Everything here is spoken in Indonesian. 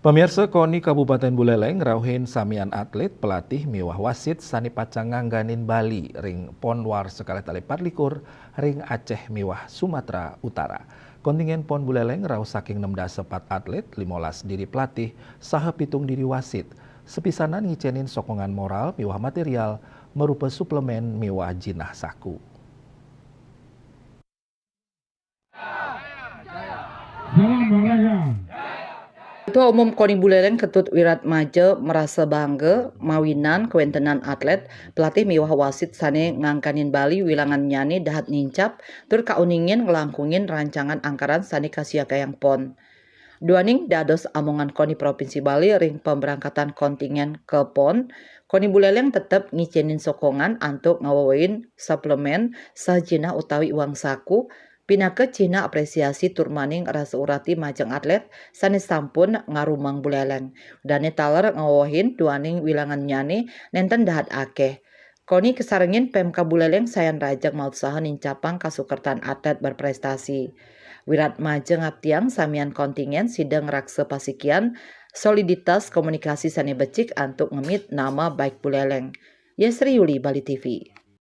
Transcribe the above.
Pemirsa KONI Kabupaten Buleleng rauhin samian atlet pelatih miwah wasit sani pacang ngangganin Bali ring Ponwar sekali tali parlikur ring Aceh miwah Sumatera Utara. Kontingen Pon Buleleng rauh saking 64 atlet 15 diri pelatih saha pitung diri wasit. Sepisanan ngicenin sokongan moral miwah material merupa suplemen miwah jinah saku. Ketua Umum KONI Buleleng Ketut Wiratmaja merasa bangga mawinan kewentenan atlet pelatih miwah wasit sane ngangkanin Bali wilangan nyani dahat nincap tur kauningin ngelangkungin rancangan angkaran sane kasiakayang pon. Duaning dados amongan KONI Provinsi Bali ring pemberangkatan kontingen ke pon, KONI Buleleng tetap ngicenin sokongan untuk ngawawain suplemen sajina utawi uang saku pinake cina apresiasi turmaning rasa urati majeng atlet sanes sampun ngarumang Buleleng. Dane taler ngawahin duaning wilangan nyane nenten dahat akeh. KONI kesarengin Pemka Buleleng sayan rajak maut saha nincapang kasukertan atlet berprestasi. Wiratmaja ngaptiang samian kontingen sidang raksa pasikian soliditas komunikasi sane becik antuk ngemit nama baik Buleleng. Yesri Yuli, Bali TV.